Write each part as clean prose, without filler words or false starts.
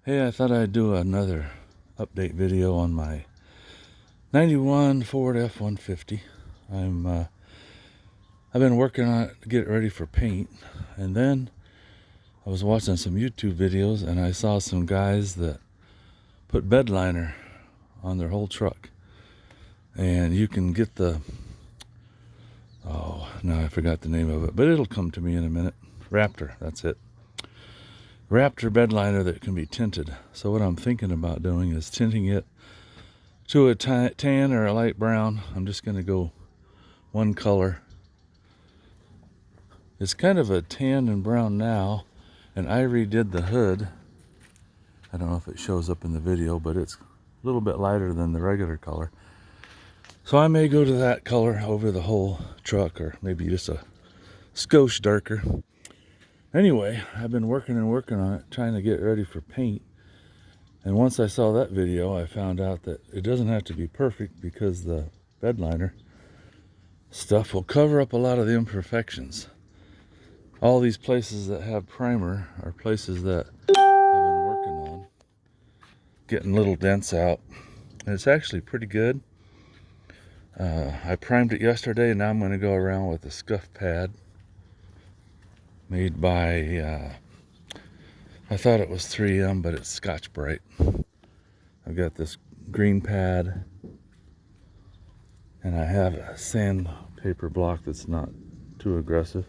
Hey, I thought I'd do another update video on my 91 Ford F150. I've been working on it to get it ready for paint, and then I was watching some YouTube videos and I saw some guys that put bed liner on their whole truck, and you can get now I forgot the name of it, but it'll come to me in a minute. Raptor, that's it. Raptor bed liner that can be tinted. So what I'm thinking about doing is tinting it to a tan or a light brown. I'm just going to go one color. It's kind of a tan and brown now, and I redid the hood. I don't know if it shows up in the video, but it's a little bit lighter than the regular color. So I may go to that color over the whole truck, or maybe just a skosh darker. Anyway, I've been working on it, trying to get ready for paint. And once I saw that video, I found out that it doesn't have to be perfect, because the bed liner stuff will cover up a lot of the imperfections. All these places that have primer are places that I've been working on, getting little dents out. And it's actually pretty good. I primed it yesterday, and now I'm going to go around with a scuff pad made by, I thought it was 3M, but it's Scotch-Brite. I've got this green pad, and I have a sandpaper block that's not too aggressive.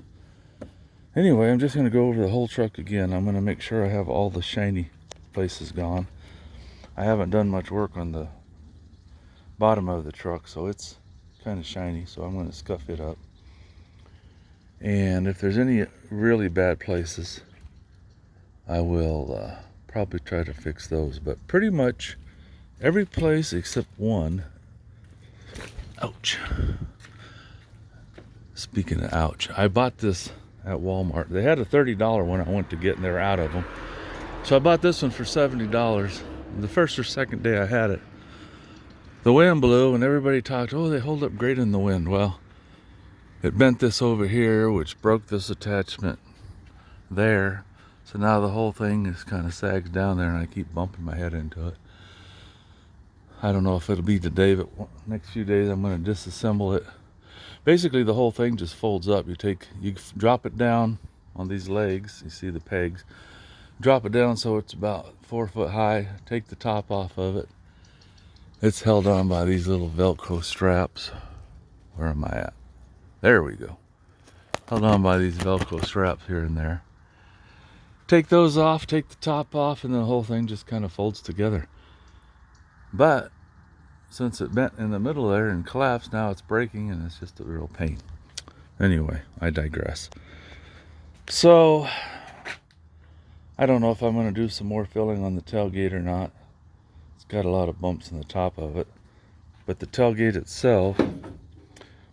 Anyway, I'm just going to go over the whole truck again. I'm going to make sure I have all the shiny places gone. I haven't done much work on the bottom of the truck, so it's kind of shiny, so I'm going to scuff it up. And if there's any really bad places, I will probably try to fix those. But pretty much every place except one. Ouch. Speaking of ouch, I bought this at Walmart. They had a $30 one I went to get, and they were out of them. So I bought this one for $70. The first or second day I had it, the wind blew, and everybody talked, oh, they hold up great in the wind. Well, it bent this over here, which broke this attachment there. So now the whole thing is kind of sags down there, and I keep bumping my head into it. I don't know if it'll be today, but next few days I'm going to disassemble it. Basically, the whole thing just folds up. You drop it down on these legs. You see the pegs. Drop it down so it's about 4 foot high. Take the top off of it. It's held on by these little Velcro straps. Where am I at? There we go. Held on by these Velcro straps here and there. Take those off, take the top off, and the whole thing just kind of folds together. But since it bent in the middle there and collapsed, now it's breaking, and it's just a real pain. Anyway, I digress. So I don't know if I'm going to do some more filling on the tailgate or not. It's got a lot of bumps in the top of it. But the tailgate itself,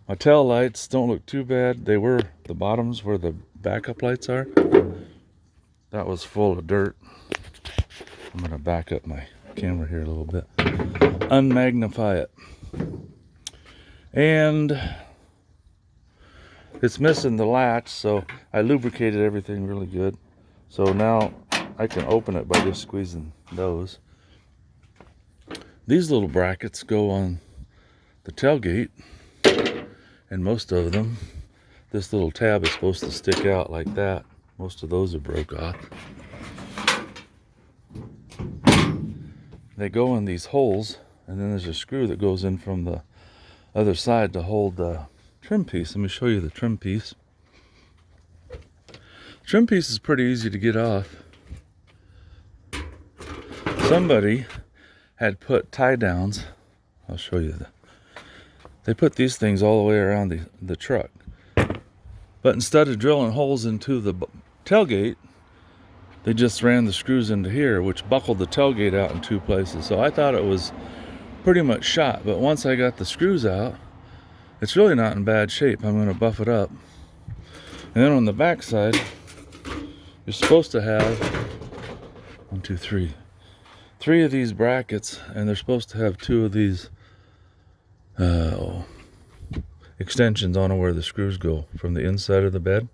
my tail lights don't look too bad. The bottoms where the backup lights are, that was full of dirt. I'm going to back up my camera here a little bit. Unmagnify it. And it's missing the latch, so I lubricated everything really good. So now I can open it by just squeezing those. These little brackets go on the tailgate, and most of them, this little tab is supposed to stick out like that. Most of those are broke off. They go in these holes, and then there's a screw that goes in from the other side to hold the trim piece. Let me show you the trim piece. Trim piece is pretty easy to get off. Somebody had put tie downs. I'll show you they put these things all the way around the truck. But instead of drilling holes into the tailgate, they just ran the screws into here, which buckled the tailgate out in two places. So I thought it was pretty much shot, but once I got the screws out, it's really not in bad shape. I'm going to buff it up. And then on the back side, you're supposed to have 1, 2, 3. 3 of these brackets, and they're supposed to have 2 of these extensions on where the screws go from the inside of the bed.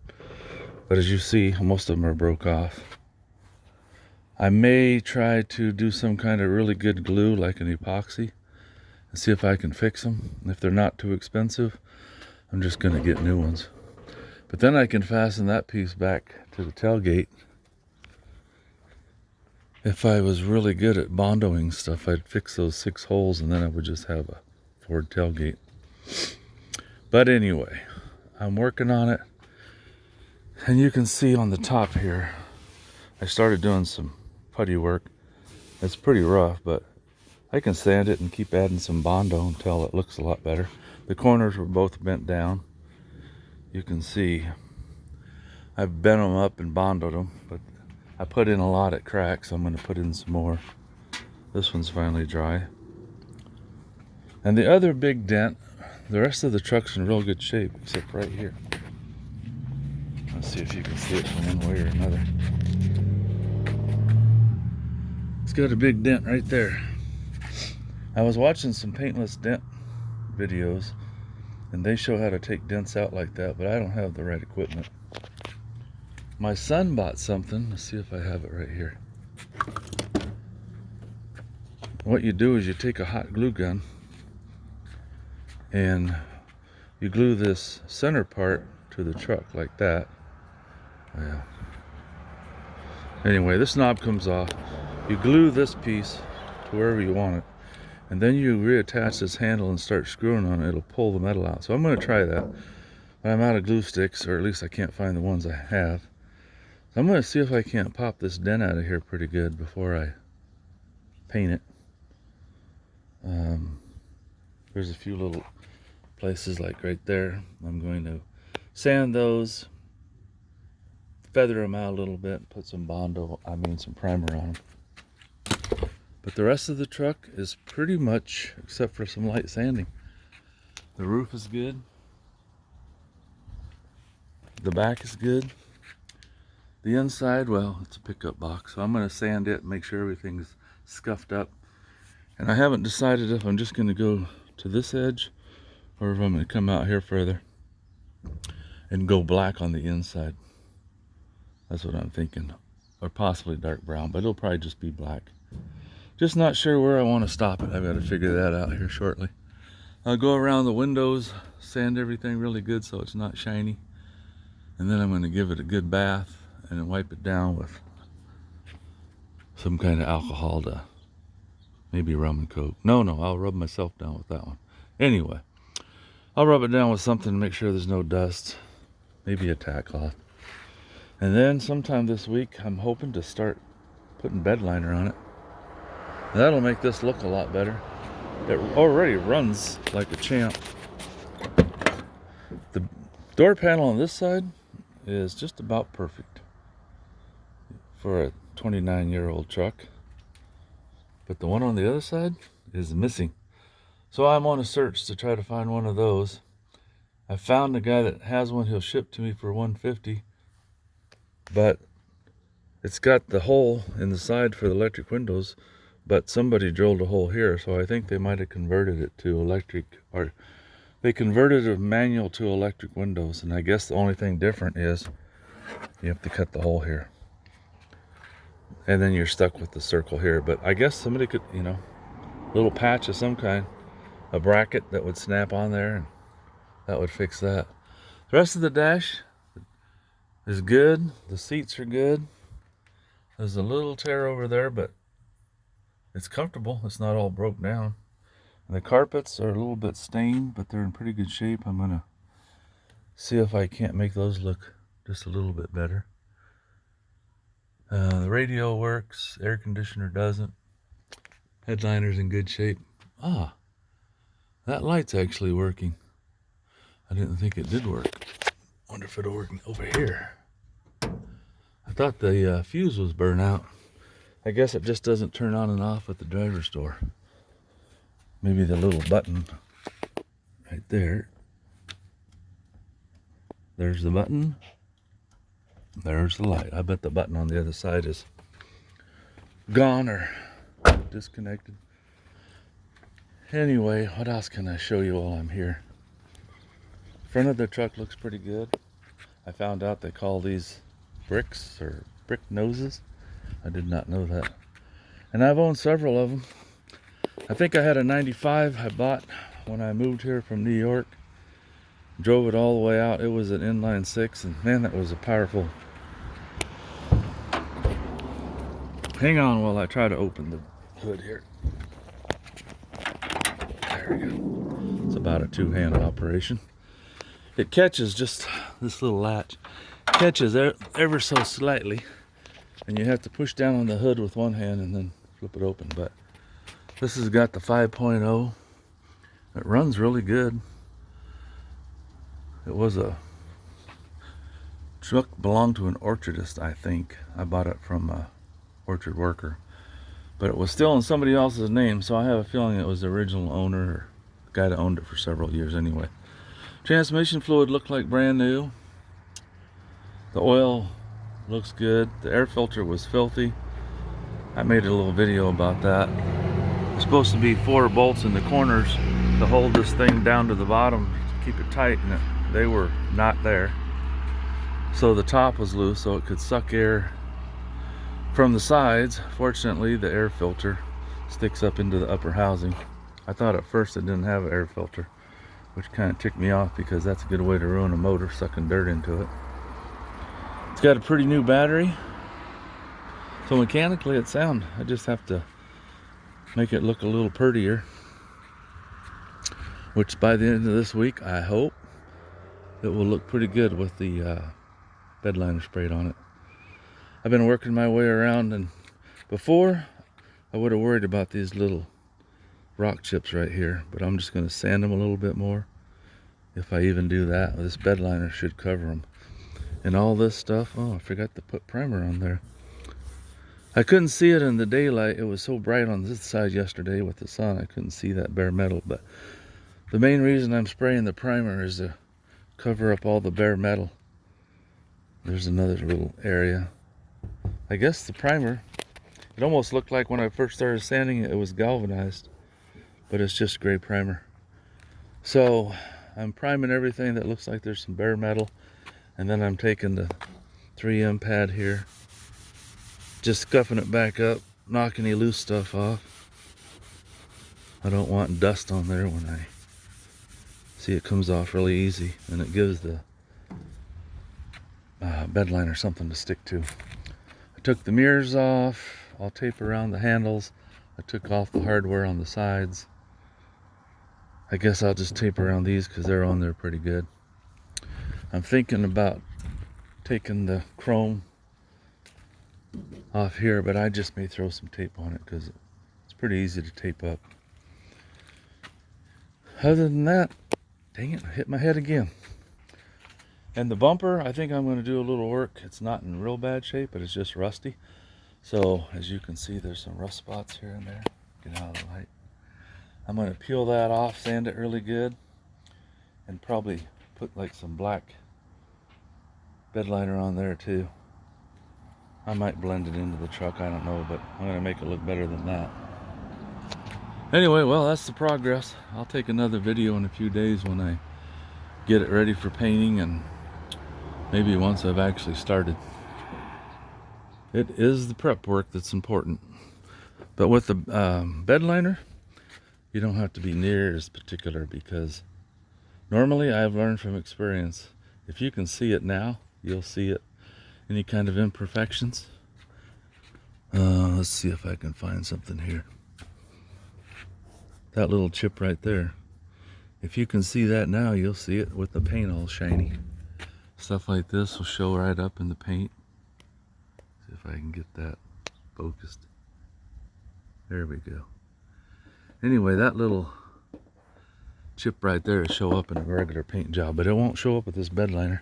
But as you see, most of them are broke off. I may try to do some kind of really good glue, like an epoxy, and see if I can fix them. If they're not too expensive, I'm just going to get new ones. But then I can fasten that piece back to the tailgate. If I was really good at bondoing stuff, I'd fix those 6 holes and then I would just have a Ford tailgate. But anyway, I'm working on it. And you can see on the top here, I started doing some putty work. It's pretty rough, but I can sand it and keep adding some Bondo until it looks a lot better. The corners were both bent down. You can see I've bent them up and Bondoed them, but I put in a lot at cracks, so I'm going to put in some more. This one's finally dry. And the other big dent, the rest of the truck's in real good shape, except right here. Let's see if you can see it from one way or another. It's got a big dent right there. I was watching some paintless dent videos, and they show how to take dents out like that, but I don't have the right equipment. My son bought something. Let's see if I have it right here. What you do is you take a hot glue gun and you glue this center part to the truck like that. Yeah. Anyway, this knob comes off. You glue this piece to wherever you want it, and then you reattach this handle and start screwing on it. It'll pull the metal out. So I'm going to try that. But I'm out of glue sticks, or at least I can't find the ones I have. So I'm going to see if I can't pop this dent out of here pretty good before I paint it. There's a few little places like right there. I'm going to sand those, feather them out a little bit, put some some primer on them. But the rest of the truck is pretty much, except for some light sanding. The roof is good. The back is good. The inside, well, it's a pickup box, so I'm going to sand it and make sure everything's scuffed up. And I haven't decided if I'm just going to go to this edge or if I'm going to come out here further and go black on the inside. That's what I'm thinking. Or possibly dark brown, but it'll probably just be black. Just not sure where I want to stop it. I've got to figure that out here shortly. I'll go around the windows, sand everything really good so it's not shiny. And then I'm going to give it a good bath and then wipe it down with some kind of alcohol to maybe rum and coke. No, I'll rub myself down with that one. Anyway, I'll rub it down with something to make sure there's no dust. Maybe a tack cloth. And then sometime this week, I'm hoping to start putting bed liner on it. That'll make this look a lot better. It already runs like a champ. The door panel on this side is just about perfect for a 29-year-old truck. But the one on the other side is missing. So I'm on a search to try to find one of those. I found a guy that has one he'll ship to me for $150. But it's got the hole in the side for the electric windows, but somebody drilled a hole here, so I think they might have converted it to electric, or they converted a manual to electric windows, and I guess the only thing different is you have to cut the hole here. And then you're stuck with the circle here, but I guess somebody could, a little patch of some kind, a bracket that would snap on there, and that would fix that. The rest of the dash is good. The seats are good. There's a little tear over there, but it's comfortable. It's not all broke down. And the carpets are a little bit stained, but they're in pretty good shape. I'm going to see if I can't make those look just a little bit better. The radio works. Air conditioner doesn't. Headliner's in good shape. Ah, that light's actually working. I didn't think it did work. Wonder if it'll work over here. I thought the fuse was burnt out. I guess it just doesn't turn on and off at the driver's door. Maybe the little button right there. There's the button. There's the light. I bet the button on the other side is gone or disconnected. Anyway, what else can I show you while I'm here? Front of the truck looks pretty good. I found out they call these bricks or brick noses. I did not know that. And I've owned several of them. I think I had a 95 I bought when I moved here from New York. Drove it all the way out. It was an inline 6, and man, that was a powerful. Hang on while I try to open the hood here. There we go. It's about a two-hand operation. It catches just this little latch. Catches ever so slightly, and you have to push down on the hood with one hand and then flip it open. But this has got the 5.0. It runs really good. It was a truck, belonged to an orchardist, I think. I bought it from a orchard worker, but it was still in somebody else's name, so I have a feeling it was the original owner, or the guy that owned it for several years anyway. Transmission fluid looked like brand new. The oil looks good. The air filter was filthy. I made a little video about that. There's supposed to be 4 bolts in the corners to hold this thing down to the bottom to keep it tight, and they were not there. So the top was loose so it could suck air from the sides. Fortunately, the air filter sticks up into the upper housing. I thought at first it didn't have an air filter, which kind of ticked me off because that's a good way to ruin a motor, sucking dirt into it. It's got a pretty new battery, so mechanically it's sound. I just have to make it look a little prettier, which by the end of this week, I hope it will look pretty good with the bed liner sprayed on it. I've been working my way around, and before I would have worried about these little rock chips right here, but I'm just going to sand them a little bit more. If I even do that, this bed liner should cover them. And all this stuff, oh, I forgot to put primer on there. I couldn't see it in the daylight. It was so bright on this side yesterday with the sun, I couldn't see that bare metal. But the main reason I'm spraying the primer is to cover up all the bare metal. There's another little area. I guess the primer, it almost looked like when I first started sanding it, it was galvanized, but it's just gray primer. So I'm priming everything that looks like there's some bare metal, and then I'm taking the 3M pad here, just scuffing it back up, knocking any loose stuff off. I don't want dust on there when I see it comes off really easy, and it gives the bed liner something to stick to. I took the mirrors off. I'll tape around the handles. I took off the hardware on the sides. I guess I'll just tape around these because they're on there pretty good. I'm thinking about taking the chrome off here, but I just may throw some tape on it because it's pretty easy to tape up. Other than that, dang it, I hit my head again. And the bumper, I think I'm going to do a little work. It's not in real bad shape, but it's just rusty. So as you can see, there's some rust spots here and there. Get out of the light. I'm going to peel that off, sand it really good, and probably put like some black bed liner on there too. I might blend it into the truck, I don't know, but I'm going to make it look better than that. Anyway, well, that's the progress. I'll take another video in a few days when I get it ready for painting, and maybe once I've actually started. It is the prep work that's important. But with the bed liner, you don't have to be near as particular, because normally I've learned from experience, if you can see it now, you'll see it. Any kind of imperfections. Let's see if I can find something here. That little chip right there. If you can see that now, you'll see it with the paint all shiny. Stuff like this will show right up in the paint. See if I can get that focused. There we go. Anyway, that little chip right there will show up in a regular paint job, but it won't show up with this bed liner.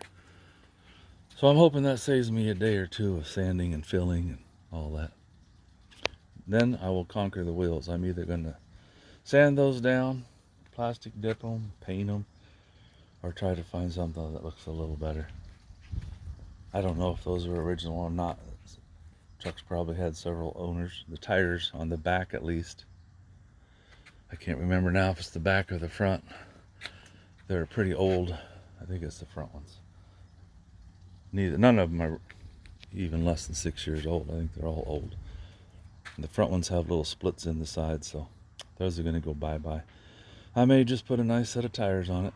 So I'm hoping that saves me a day or two of sanding and filling and all that. Then I will conquer the wheels. I'm either going to sand those down, plastic dip them, paint them, or try to find something that looks a little better. I don't know if those are original or not. The truck's probably had several owners. The tires on the back, at least. I can't remember now if it's the back or the front. They're pretty old. I think it's the front ones. None of them are even less than 6 years old. I think they're all old. And the front ones have little splits in the side, so those are going to go bye-bye. I may just put a nice set of tires on it.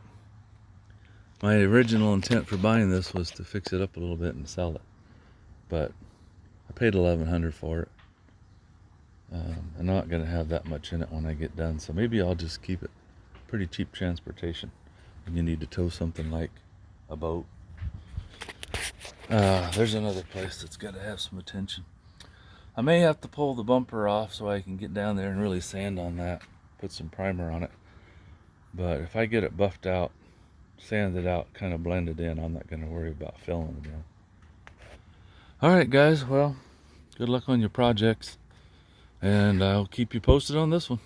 My original intent for buying this was to fix it up a little bit and sell it, but I paid $1,100 for it. I'm not going to have that much in it when I get done, so maybe I'll just keep it. Pretty cheap transportation when you need to tow something like a boat. There's another place that's got to have some attention. I may have to pull the bumper off so I can get down there and really sand on that, put some primer on it. But if I get it buffed out, sanded out, kind of blended in, I'm not going to worry about filling it in. Alright guys, well, good luck on your projects, and I'll keep you posted on this one.